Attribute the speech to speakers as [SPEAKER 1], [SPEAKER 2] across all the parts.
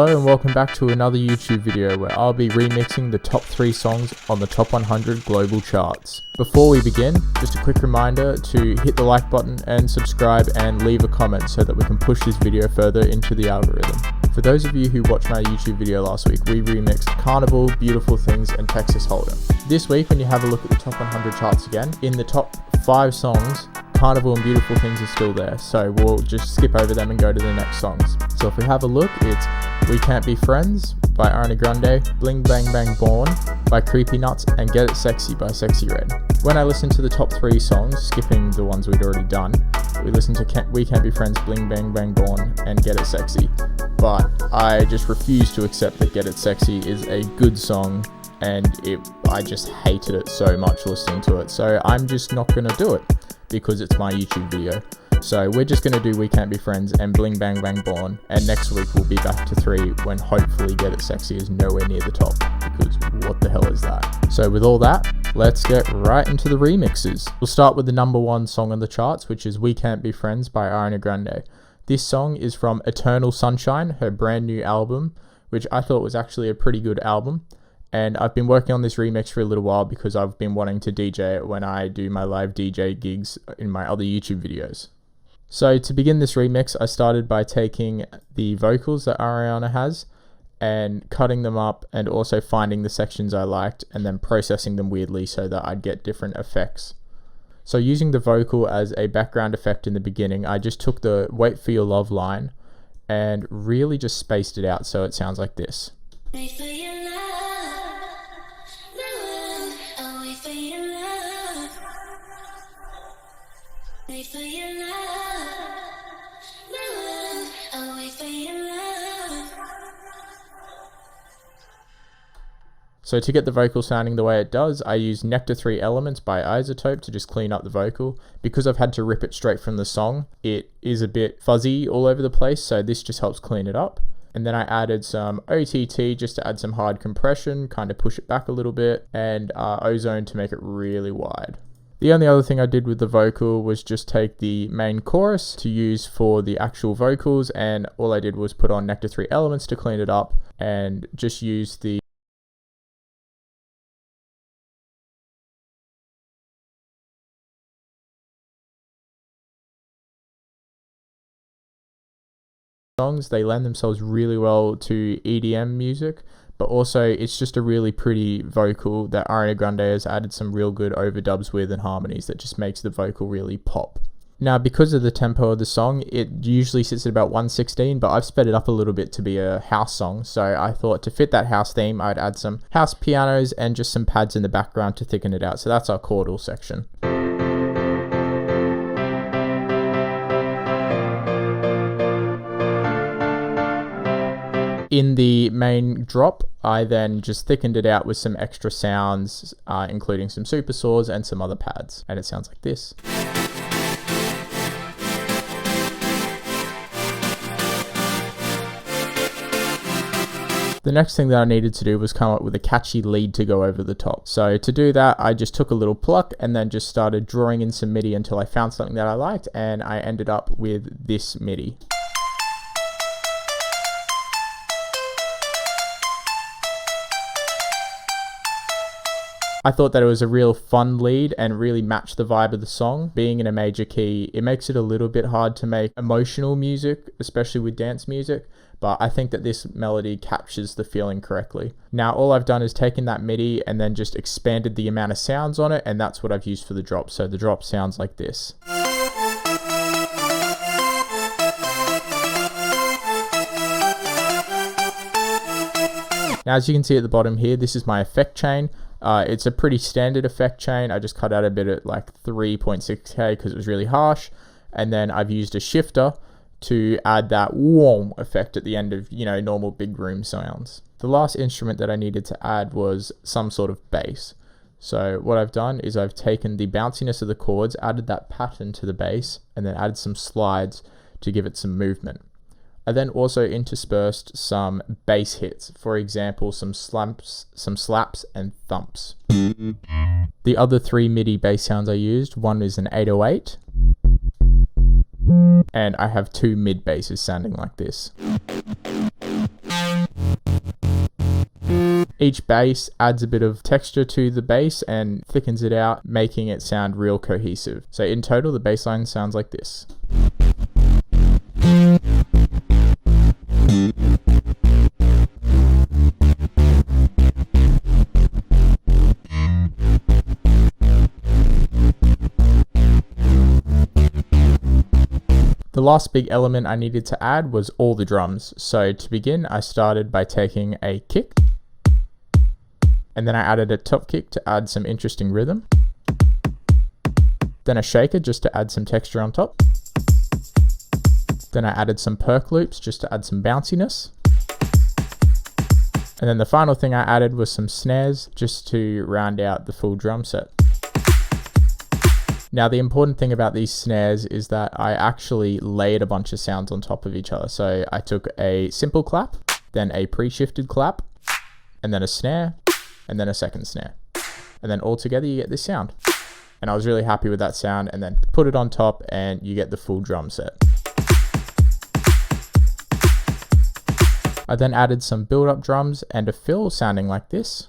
[SPEAKER 1] Hello and welcome back to another YouTube video where I'll be remixing the top 3 songs on the top 100 global charts. Before we begin, just a quick reminder to hit the like button and subscribe and leave a comment so that we can push this video further into the algorithm. For those of you who watched my YouTube video last week, we remixed Carnival, Beautiful Things and Texas Hold'em. This week when you have a look at the top 100 charts again, in the top 5 songs, Carnival and Beautiful Things are still there, so we'll just skip over them and go to the next songs. So if we have a look, it's We Can't Be Friends by Ariana Grande, Bling Bang Bang Born by Creepy Nuts, and Get It Sexy by Sexy Red. When I listened to the top 3 songs, skipping the ones we'd already done, we listened to We Can't Be Friends, Bling Bang Bang Born, and Get It Sexy. But I just refuse to accept that Get It Sexy is a good song, and I just hated it so much listening to it. So I'm just not going to do it because it's my YouTube video. So we're just going to do We Can't Be Friends and Bling Bang Bang Born, and next week we'll be back to 3 when hopefully Get It Sexy is nowhere near the top, because what the hell is that? So with all that, let's get right into the remixes. We'll start with the number 1 song on the charts, which is We Can't Be Friends by Ariana Grande. This song is from Eternal Sunshine, her brand new album, which I thought was actually a pretty good album. And I've been working on this remix for a little while because I've been wanting to DJ it when I do my live DJ gigs in my other YouTube videos. So to begin this remix, I started by taking the vocals that Ariana has and cutting them up, and also finding the sections I liked and then processing them weirdly so that I'd get different effects. So using the vocal as a background effect in the beginning, I just took the Wait For Your Love line and really just spaced it out so it sounds like this.
[SPEAKER 2] Wait for your love, no, I'll wait for your love. Wait for your love, no, I'll wait for your love.
[SPEAKER 1] So to get the vocal sounding the way it does, I use Nectar 3 Elements by Isotope to just clean up the vocal. Because I've had to rip it straight from the song, it is a bit fuzzy all over the place, so this just helps clean it up. And then I added some OTT just to add some hard compression, kind of push it back a little bit, and Ozone to make it really wide. The only other thing I did with the vocal was just take the main chorus to use for the actual vocals, and all I did was put on Nectar 3 Elements to clean it up and just use the songs. They lend themselves really well to EDM music, but also it's just a really pretty vocal that Ariana Grande has added some real good overdubs with and harmonies that just makes the vocal really pop. Now, because of the tempo of the song, it usually sits at about 1:16, but I've sped it up a little bit to be a house song, so I thought to fit that house theme, I'd add some house pianos and just some pads in the background to thicken it out. So that's our chordal section. In the main drop, I then just thickened it out with some extra sounds, including some super saws and some other pads, and it sounds like this. The next thing that I needed to do was come up with a catchy lead to go over the top. So to do that, I just took a little pluck and then just started drawing in some MIDI until I found something that I liked, and I ended up with this MIDI. I thought that it was a real fun lead and really matched the vibe of the song. Being in a major key, it makes it a little bit hard to make emotional music, especially with dance music, but I think that this melody captures the feeling correctly. Now all I've done is taken that MIDI and then just expanded the amount of sounds on it, and that's what I've used for the drop. So the drop sounds like this. Now as you can see at the bottom here, this is my effect chain. It's a pretty standard effect chain. I just cut out a bit at like 3.6K because it was really harsh. And then I've used a shifter to add that whoom effect at the end of, normal big room sounds. The last instrument that I needed to add was some sort of bass. So what I've done is I've taken the bounciness of the chords, added that pattern to the bass, and then added some slides to give it some movement. I then also interspersed some bass hits, for example, some slaps and thumps. The other 3 MIDI bass sounds I used, one is an 808, and I have 2 mid basses sounding like this. Each bass adds a bit of texture to the bass and thickens it out, making it sound real cohesive. So in total, the bass line sounds like this. The last big element I needed to add was all the drums. So to begin, I started by taking a kick, and then I added a top kick to add some interesting rhythm, then a shaker just to add some texture on top, then I added some perk loops just to add some bounciness, and then the final thing I added was some snares just to round out the full drum set. Now, the important thing about these snares is that I actually layered a bunch of sounds on top of each other. So I took a simple clap, then a pre-shifted clap, and then a snare, and then a second snare. And then all together you get this sound. And I was really happy with that sound, and then put it on top and you get the full drum set. I then added some build-up drums and a fill sounding like this.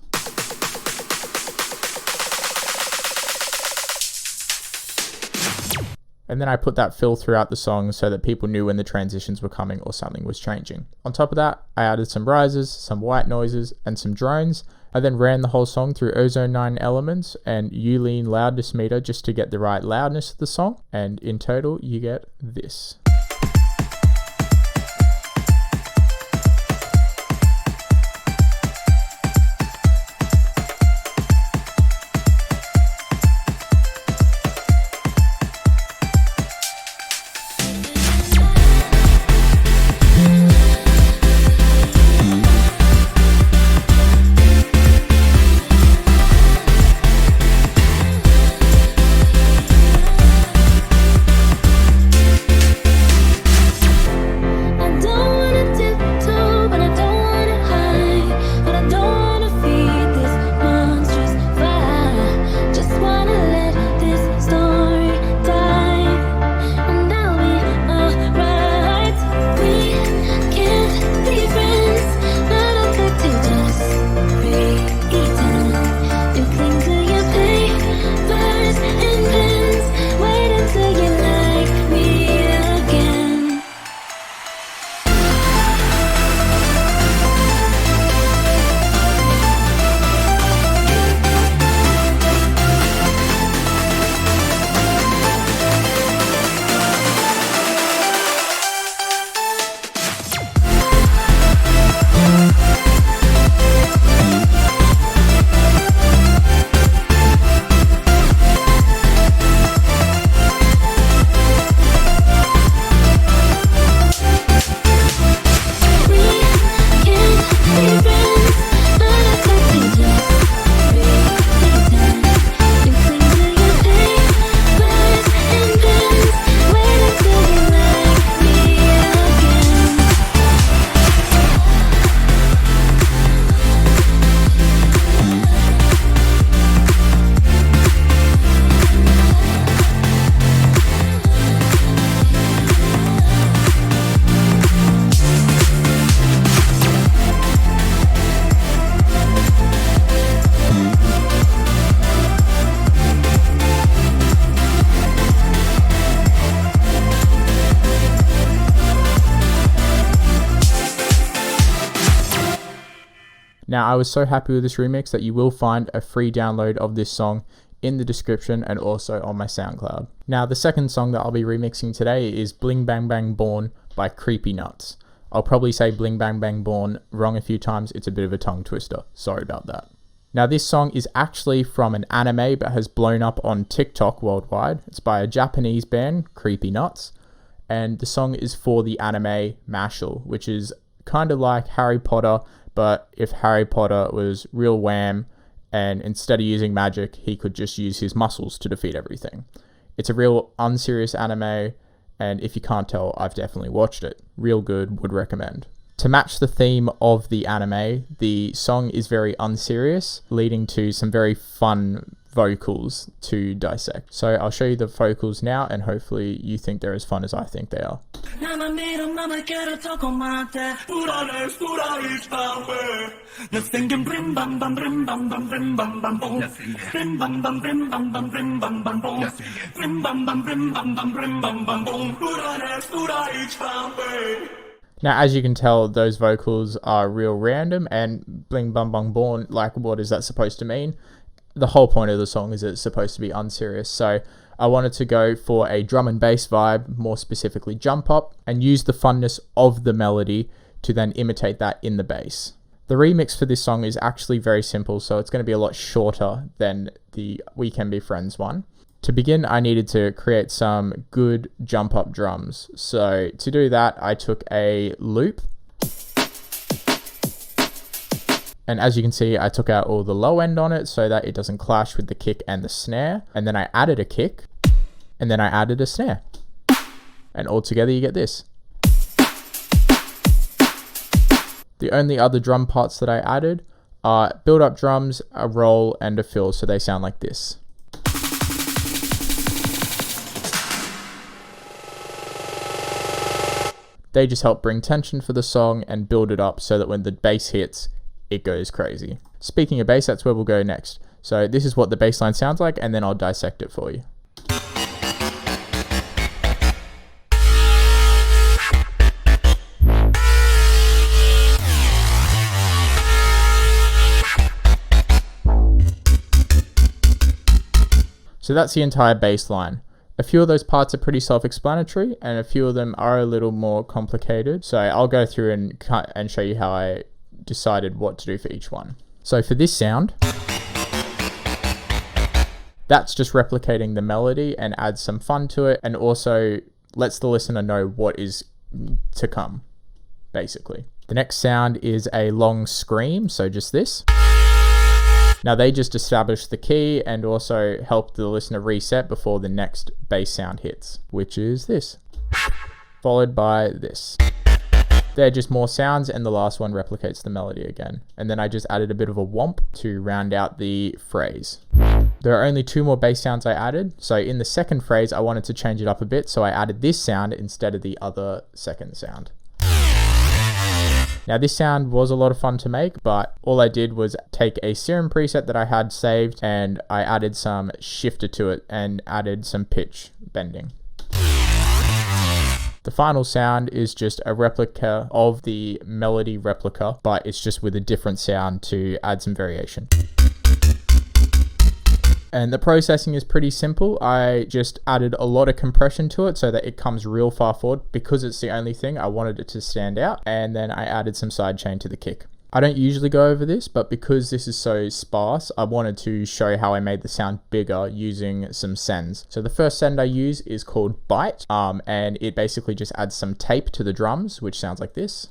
[SPEAKER 1] And then I put that fill throughout the song so that people knew when the transitions were coming or something was changing. On top of that, I added some rises, some white noises, and some drones. I then ran the whole song through Ozone 9 Elements and Ulean loudness meter just to get the right loudness of the song. And in total, you get this. Now, I was so happy with this remix that you will find a free download of this song in the description and also on my SoundCloud. Now, the second song that I'll be remixing today is Bling Bang Bang Born by Creepy Nuts. I'll probably say Bling Bang Bang Born wrong a few times. It's a bit of a tongue twister. Sorry about that. Now, this song is actually from an anime but has blown up on TikTok worldwide. It's by a Japanese band, Creepy Nuts, and the song is for the anime Mashal, which is kind of like Harry Potter, but if Harry Potter was real wham, and instead of using magic, he could just use his muscles to defeat everything. It's a real unserious anime, and if you can't tell, I've definitely watched it. Real good, would recommend. To match the theme of the anime, the song is very unserious, leading to some very fun vocals to dissect. So I'll show you the vocals now, and hopefully you think they're as fun as I think they are. Now, as you can tell, those vocals are real random, and bling bum bum born, like, what is that supposed to mean? The whole point of the song is it's supposed to be unserious. So I wanted to go for a drum and bass vibe, more specifically jump up, and use the funness of the melody to then imitate that in the bass. The remix for this song is actually very simple, so it's going to be a lot shorter than the We Can Be Friends one. To begin, I needed to create some good jump up drums. So to do that, I took a loop. And as you can see, I took out all the low end on it so that it doesn't clash with the kick and the snare. And then I added a kick, and then I added a snare. And all together you get this. The only other drum parts that I added are build up drums, a roll, and a fill, so they sound like this. They just help bring tension for the song and build it up so that when the bass hits, it goes crazy. Speaking of bass, that's where we'll go next. So this is what the bass line sounds like, and then I'll dissect it for you. So that's the entire bass line. A few of those parts are pretty self-explanatory, and a few of them are a little more complicated. So I'll go through and cut and show you how I decided what to do for each one. So for this sound, that's just replicating the melody and adds some fun to it, and also lets the listener know what is to come, basically. The next sound is a long scream, so just this. Now they just establish the key and also help the listener reset before the next bass sound hits, which is this, followed by this. They're just more sounds, and the last one replicates the melody again. And then I just added a bit of a whomp to round out the phrase. There are only 2 more bass sounds I added. So in the second phrase, I wanted to change it up a bit, so I added this sound instead of the other second sound. Now this sound was a lot of fun to make, but all I did was take a serum preset that I had saved, and I added some shifter to it and added some pitch bending. The final sound is just a replica of the melody replica, but it's just with a different sound to add some variation. And the processing is pretty simple. I just added a lot of compression to it so that it comes real far forward. Because it's the only thing, I wanted it to stand out. And then I added some sidechain to the kick. I don't usually go over this, but because this is so sparse, I wanted to show how I made the sound bigger using some sends. So the first send I use is called Bite, and it basically just adds some tape to the drums, which sounds like this.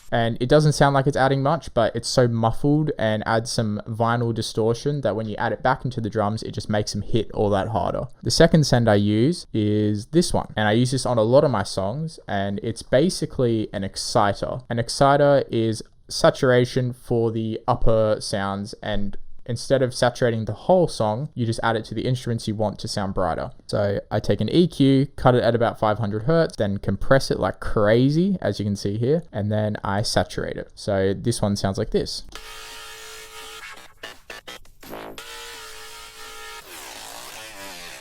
[SPEAKER 1] And it doesn't sound like it's adding much, but it's so muffled and adds some vinyl distortion that when you add it back into the drums, it just makes them hit all that harder. The second send I use is this one, and I use this on a lot of my songs, and it's basically an exciter. An exciter is saturation for the upper sounds, and instead of saturating the whole song, you just add it to the instruments you want to sound brighter. So I take an EQ, cut it at about 500 Hertz, then compress it like crazy, as you can see here, and then I saturate it. So this one sounds like this.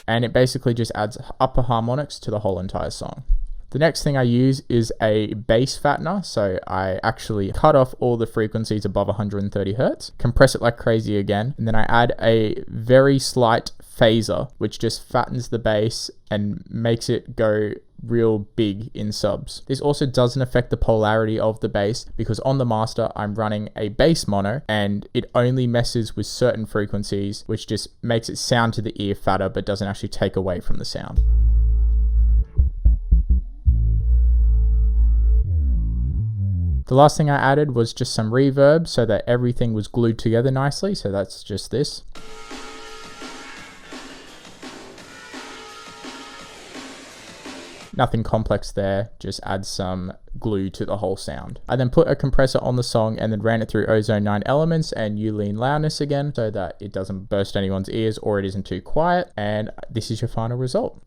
[SPEAKER 1] And it basically just adds upper harmonics to the whole entire song. The next thing I use is a bass fattener, so I actually cut off all the frequencies above 130 Hertz, compress it like crazy again, and then I add a very slight phaser, which just fattens the bass and makes it go real big in subs. This also doesn't affect the polarity of the bass, because on the master I'm running a bass mono and it only messes with certain frequencies, which just makes it sound to the ear fatter but doesn't actually take away from the sound. The last thing I added was just some reverb so that everything was glued together nicely, so that's just this. Nothing complex there, just add some glue to the whole sound. I then put a compressor on the song and then ran it through Ozone 9 Elements and Ulean loudness again so that it doesn't burst anyone's ears or it isn't too quiet, and this is your final result.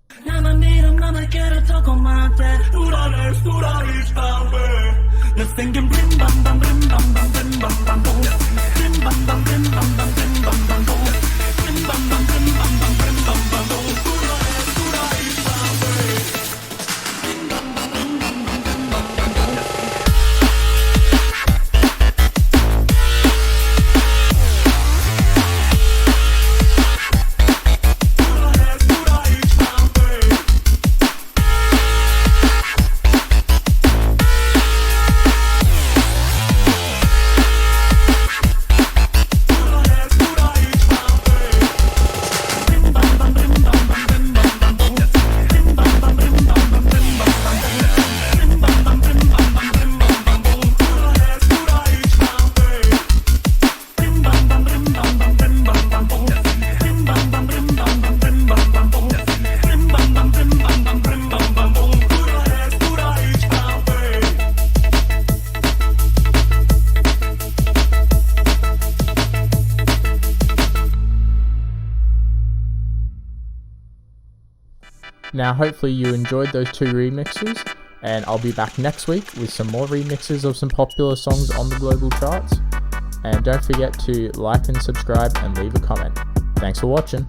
[SPEAKER 1] Now hopefully you enjoyed those 2 remixes, and I'll be back next week with some more remixes of some popular songs on the global charts. And don't forget to like and subscribe and leave a comment. Thanks for watching.